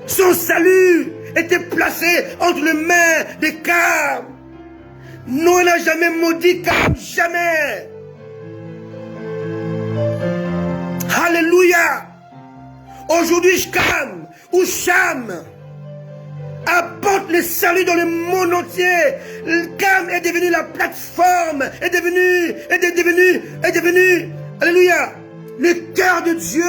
Son salut était placé entre les mains de Cam. Noé n'a jamais maudit Cam, jamais. Alléluia. Aujourd'hui, Cam ou Cham apporte le salut dans le monde entier. Cam est devenu la plateforme, est devenu, alléluia, le cœur de Dieu.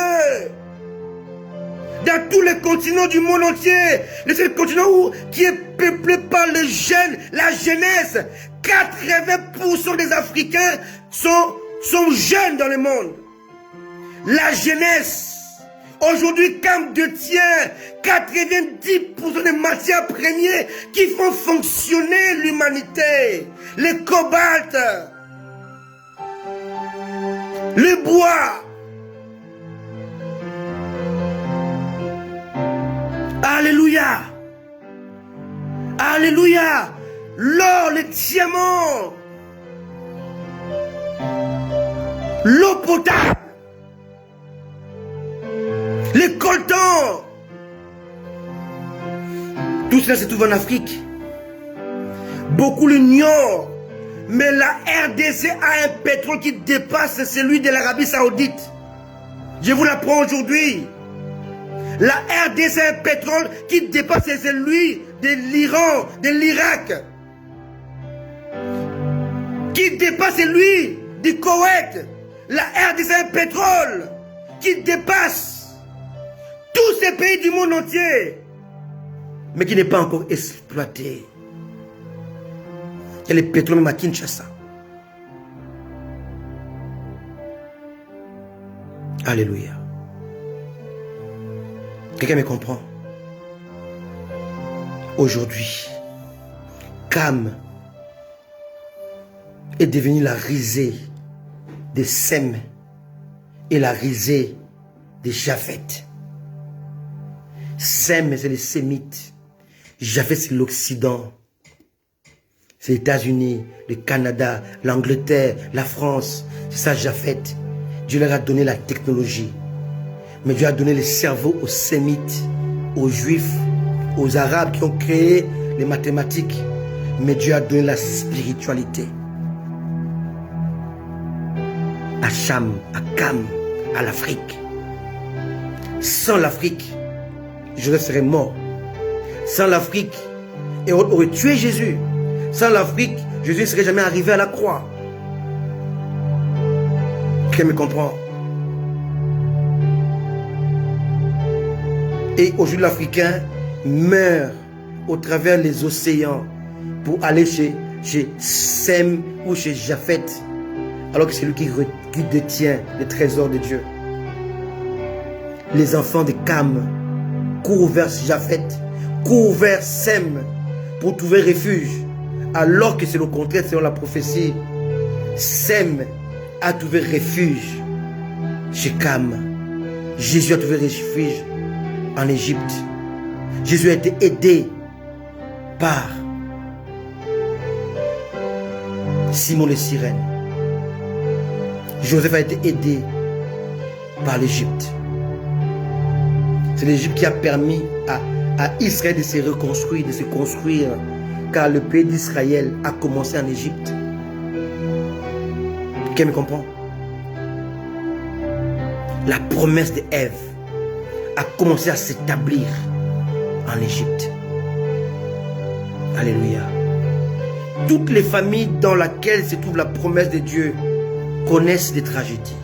Dans tous les continents du monde entier, le seul continent qui est peuplé par les jeunes, la jeunesse, 80% des Africains sont sont jeunes dans le monde. La jeunesse, aujourd'hui, Cam détient 90% des matières premières qui font fonctionner l'humanité. Le cobalt, le bois. Alléluia. Alléluia. L'or, les diamants, l'eau potable, les coltans. Tout cela se trouve en Afrique. Beaucoup l'ignorent. Mais la RDC a un pétrole qui dépasse celui de l'Arabie Saoudite. Je vous l'apprends aujourd'hui. La RDC a un pétrole qui dépasse celui de l'Iran, de l'Irak. Qui dépasse celui du Koweït. La RDC a un pétrole qui dépasse tous ces pays du monde entier. Mais qui n'est pas encore exploité. Il y a le pétrole même à Kinshasa. Alléluia. Quelqu'un me comprend? Aujourd'hui, Cam est devenu la risée de Sem et la risée de Japhet. Sem, c'est les Sémites. Japhet, c'est l'Occident. C'est les États-Unis, le Canada, l'Angleterre, la France. C'est ça, Japhet. Dieu leur a donné la technologie. Mais Dieu a donné le cerveau aux Sémites, aux Juifs, aux Arabes qui ont créé les mathématiques. Mais Dieu a donné la spiritualité. À Cham, à Cam, à l'Afrique. Sans l'Afrique, Joseph serait mort. Sans l'Afrique, et on aurait tué Jésus. Sans l'Afrique, Jésus ne serait jamais arrivé à la croix. Quelqu'un me comprend? Et aujourd'hui, l'Africain meurt au travers des océans pour aller chez Sem ou chez Japhet, alors que c'est lui qui détient les trésors de Dieu. Les enfants de Cam courent vers Japhet, courent vers Sem pour trouver refuge, alors que c'est le contraire selon la prophétie. Sem a trouvé refuge chez Cam. Jésus a trouvé refuge en Égypte. Jésus a été aidé par Simon le Cyrène. Joseph a été aidé par l'Égypte. C'est l'Égypte qui a permis à Israël de se reconstruire, de se construire, car le pays d'Israël a commencé en Égypte. Quelqu'un me comprend? La promesse d'Ève a commencé à s'établir en Égypte. Alléluia. Toutes les familles dans lesquelles se trouve la promesse de Dieu connaissent des tragédies.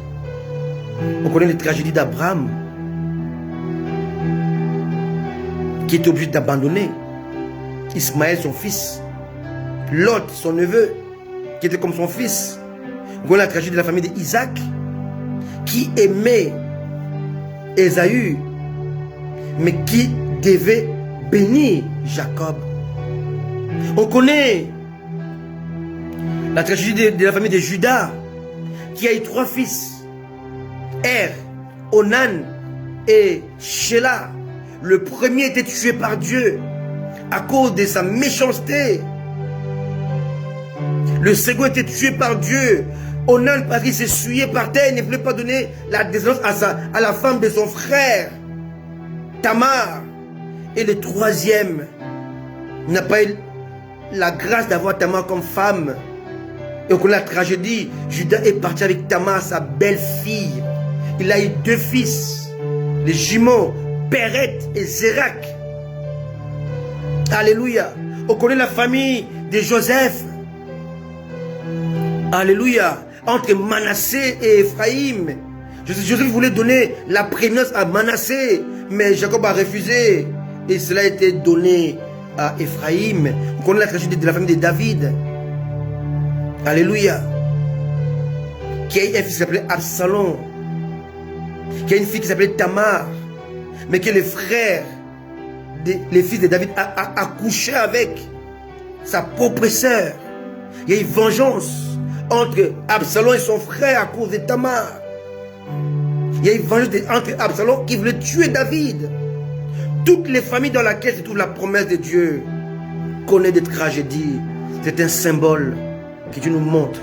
On connaît les tragédies d'Abraham, qui était obligé d'abandonner Ismaël, son fils, Lot, son neveu, qui était comme son fils. On connaît la tragédie de la famille d'Isaac, qui aimait Ésaü, mais qui devait bénir Jacob. On connaît la tragédie de la famille de Judas, qui a eu 3 fils, Er, Onan et Shelah. Le premier était tué par Dieu à cause de sa méchanceté. Le second était tué par Dieu. Onan, parce qu'il s'est souillé par terre, il ne voulait pas donner la descendance à la femme de son frère, Tamar. Et le troisième n'a pas eu la grâce d'avoir Tamar comme femme. Et on connaît la tragédie. Judas est parti avec Tamar, sa belle-fille. Il a eu 2 fils, les jumeaux, Péret et Zérak. Alléluia. On connaît la famille de Joseph. Alléluia. Entre Manassé et Ephraïm. Joseph voulait donner la prééminence à Manassé, mais Jacob a refusé. Et cela a été donné à Ephraïm. On connaît la tragédie de la famille de David. Alléluia. qui a un fils qui s'appelait Absalom, qui a une fille qui s'appelait Tamar, mais que les frères, les fils de David a couché avec sa propre sœur. Il y a eu vengeance entre Absalom et son frère à cause de Tamar. Il y a eu vengeance entre Absalom qui voulait tuer David. Toutes les familles dans lesquelles se trouve la promesse de Dieu connaissent des tragédies. C'est un symbole que Dieu nous montre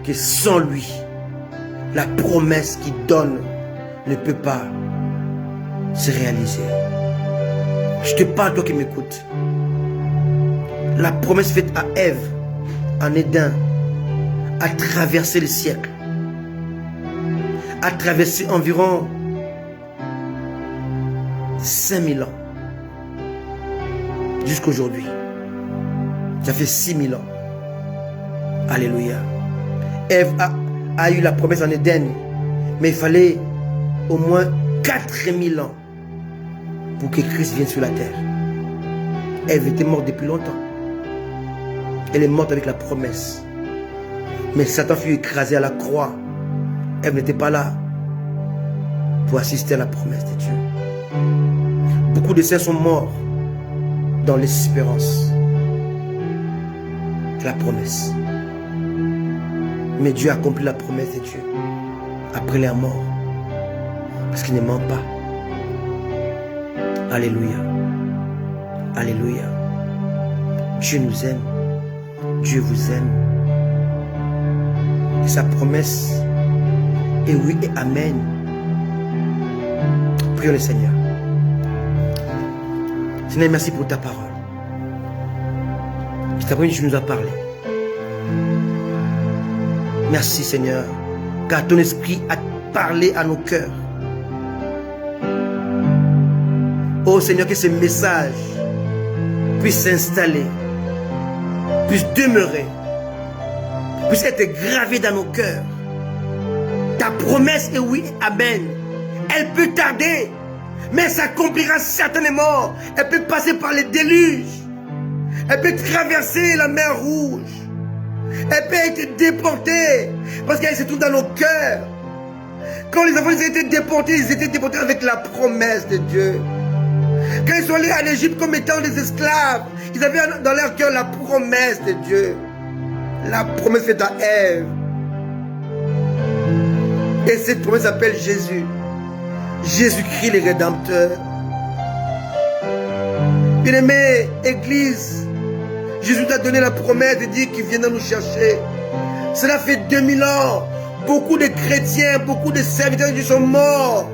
que sans lui, la promesse qu'il donne ne peut pas se réaliser. Je te parle, toi qui m'écoutes. La promesse faite à Ève, en Éden, a traversé le siècle, a traversé environ 5000 ans, jusqu'aujourd'hui. Ça fait 6000 ans. Alléluia. Ève a eu la promesse en Éden, mais il fallait au moins 4000 ans pour que Christ vienne sur la terre. Ève était morte depuis longtemps. Elle est morte avec la promesse. Mais Satan fut écrasé à la croix. Ève n'était pas là pour assister à la promesse de Dieu. Beaucoup de saints sont morts dans l'espérance de la promesse. Mais Dieu a accompli la promesse de Dieu après leur mort. Parce qu'il ne ment pas. Alléluia. Alléluia. Dieu nous aime. Dieu vous aime. Et sa promesse est oui et amen. Prions le Seigneur. Seigneur, merci pour ta parole. Cet après-midi, tu nous as parlé. Merci Seigneur, car ton esprit a parlé à nos cœurs. Oh Seigneur, que ce message puisse s'installer, puisse demeurer, puisse être gravé dans nos cœurs. Ta promesse est oui, amen. Elle peut tarder, mais elle s'accomplira certainement. Elle peut passer par les déluges. Elle peut traverser la mer Rouge. Elle peut être déportée parce qu'elle se trouve dans nos cœurs. Quand les enfants étaient déportés, ils étaient déportés avec la promesse de Dieu. Quand ils sont allés en Égypte comme étant des esclaves, ils avaient dans leur cœur la promesse de Dieu. La promesse faite à Ève. Et cette promesse s'appelle Jésus. Jésus-Christ le Rédempteur. Bien-aimé, Église, Jésus t'a donné la promesse de dire qu'il viendra nous chercher. Cela fait 2000 ans. Beaucoup de chrétiens, beaucoup de serviteurs de Dieu sont morts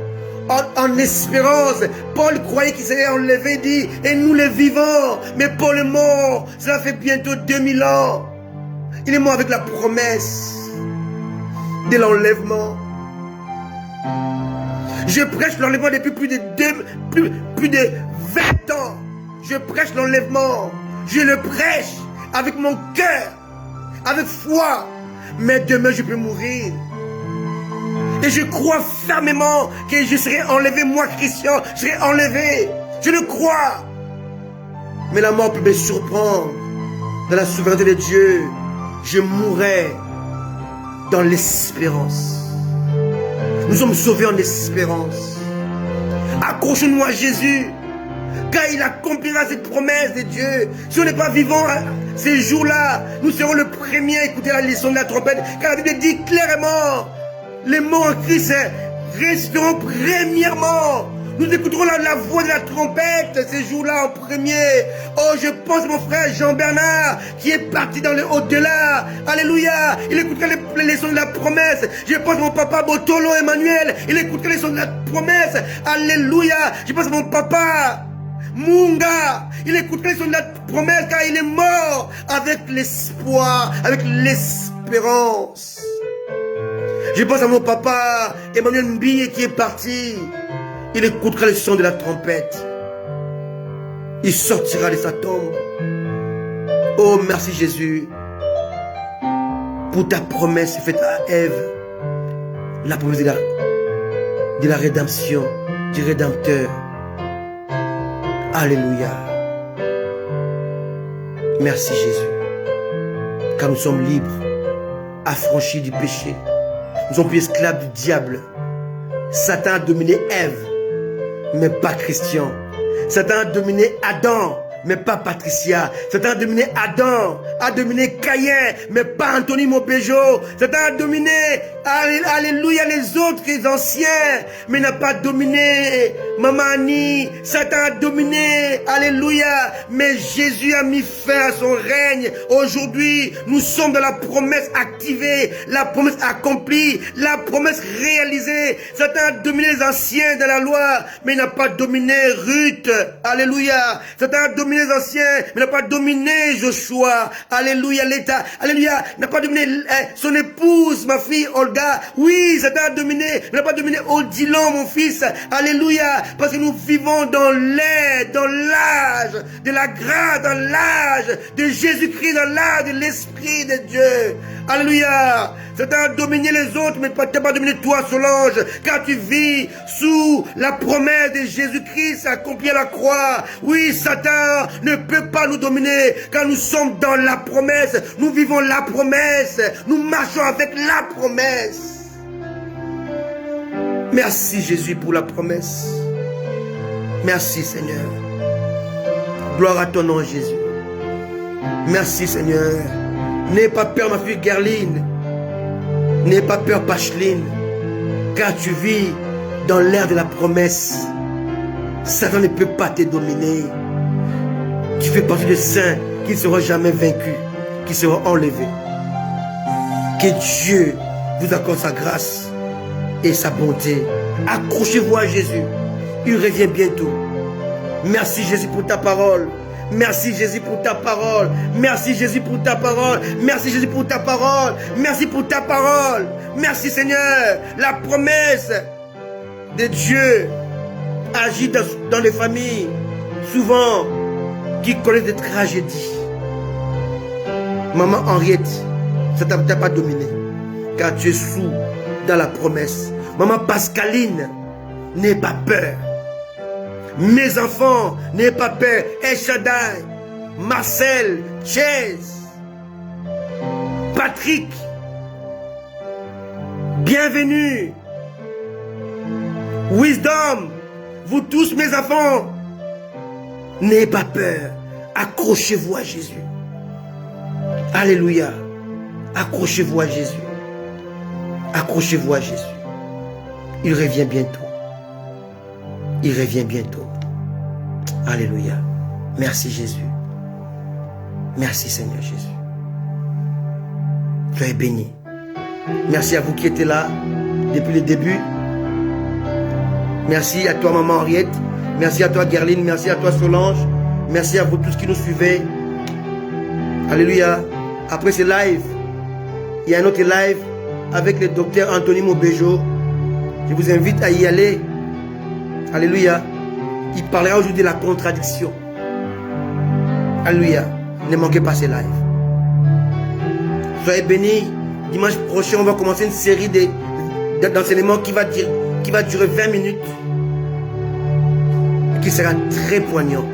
en espérance. Paul croyait qu'il serait enlevé, il dit, et nous les vivants. Mais Paul est mort. Cela fait bientôt 2000 ans. Il est mort avec la promesse de l'enlèvement. Je prêche l'enlèvement depuis plus de 20 ans. Je prêche l'enlèvement. Je le prêche avec mon cœur, avec foi. Mais demain, je peux mourir. Et je crois fermement que je serai enlevé, moi, Christian, je serai enlevé. Je le crois. Mais la mort peut me surprendre. Dans la souveraineté de Dieu, je mourrai dans l'espérance. Nous sommes sauvés en espérance. Accrochons-nous à Jésus, car il accomplira cette promesse de Dieu. Si on n'est pas vivant ces jours-là, nous serons le premier à écouter la leçon de la trompette, car la Bible dit clairement, les morts en Christ resteront premièrement. Nous écouterons la voix de la trompette ces jours-là en premier. Oh, je pense à mon frère Jean-Bernard qui est parti dans le au-delà. Alléluia. Il écoutera les leçons de la promesse. Je pense à mon papa Botolo Emmanuel. Il écoutera les leçons de la promesse. Alléluia. Je pense à mon papa Munga. Il écoutera les leçons de la promesse car il est mort avec l'espoir, avec l'espérance. Je pense à mon papa Emmanuel Mbie qui est parti. Il écoutera le son de la trompette. Il sortira de sa tombe. Oh, merci Jésus pour ta promesse faite à Ève. La promesse de la rédemption, du Rédempteur. Alléluia. Merci Jésus. Car nous sommes libres, affranchis du péché. Nous sommes plus esclaves du diable. Satan a dominé Ève, mais pas Christian. Satan a dominé Adam, mais pas Patricia. Satan a dominé Adam, a dominé Caïn, mais pas Anthony Mopéjo. Satan a dominé, alléluia, les autres, les anciens, mais n'a pas dominé Maman Annie. Satan a dominé, alléluia, mais Jésus a mis fin à son règne. Aujourd'hui, nous sommes dans la promesse activée, la promesse accomplie, la promesse réalisée. Satan a dominé les anciens de la loi, mais il n'a pas dominé Ruth. Alléluia. Satan a dominé les anciens, mais n'a pas dominé Joshua. Alléluia. L'État. Alléluia. N'a pas dominé son épouse, ma fille Olga. Oui, Satan a dominé, mais n'a pas dominé Odilon, mon fils. Alléluia. Parce que nous vivons dans l'ère, dans l'âge de la grâce, dans l'âge de Jésus-Christ, dans l'âge de l'Esprit de Dieu. Alléluia. Satan a dominé les autres, mais tu n'as pas dominé toi, Solange, car tu vis sous la promesse de Jésus-Christ accompli à la croix. Oui, Satan ne peut pas nous dominer, car nous sommes dans la promesse. Nous vivons la promesse. Nous marchons avec la promesse. Merci Jésus pour la promesse. Merci Seigneur. Gloire à ton nom Jésus. Merci Seigneur. N'aie pas peur ma fille Gerline. N'aie pas peur Pacheline. Car tu vis dans l'ère de la promesse. Satan ne peut pas te dominer. Tu fais partie des saints qui ne seront jamais vaincus, qui seront enlevés. Que Dieu vous accorde sa grâce et sa bonté. Accrochez-vous à Jésus. Il revient bientôt. Merci Jésus pour ta parole. Merci Jésus pour ta parole. Merci Jésus pour ta parole. Merci Jésus pour ta parole. Merci pour ta parole. Merci Seigneur. La promesse de Dieu agit dans les familles souvent qui connaissent des tragédies. Maman Henriette, ça ne t'a pas dominé car tu es sous dans la promesse. Maman Pascaline, n'aie pas peur. Mes enfants, n'aie pas peur. El Shaddai, Marcel, Chase, Patrick, bienvenue. Wisdom, vous tous mes enfants, n'ayez pas peur. Accrochez-vous à Jésus. Alléluia. Accrochez-vous à Jésus. Accrochez-vous à Jésus. Il revient bientôt. Il revient bientôt. Alléluia. Merci Jésus. Merci Seigneur Jésus. Soyez bénis. Merci à vous qui étiez là depuis le début. Merci à toi Maman Henriette. Merci à toi Gerline. Merci à toi Solange. Merci à vous tous qui nous suivez. Alléluia. Après ce live, il y a un autre live avec le docteur Anthony Mopéjo. Je vous invite à y aller. Alléluia. Il parlera aujourd'hui de la contradiction. Alléluia. Ne manquez pas ces lives. Soyez bénis. Dimanche prochain, on va commencer une série d'enseignements qui va durer 20 minutes. Et qui sera très poignant.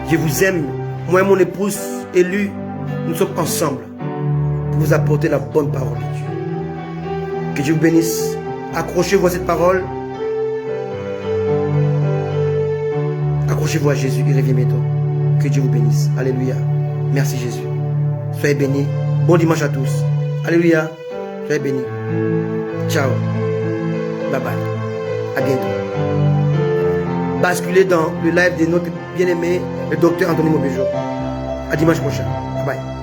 Je vous aime. Moi et mon épouse élue, nous sommes ensemble pour vous apporter la bonne parole de Dieu. Que Dieu vous bénisse. Accrochez-vous à cette parole. Accrochez-vous à Jésus, il revient bientôt. Que Dieu vous bénisse. Alléluia. Merci Jésus. Soyez bénis. Bon dimanche à tous. Alléluia. Soyez bénis. Ciao. Bye bye. À bientôt. Basculez dans le live de notre bien-aimé, le docteur Anthony Mopéjo. À dimanche prochain. Bye bye.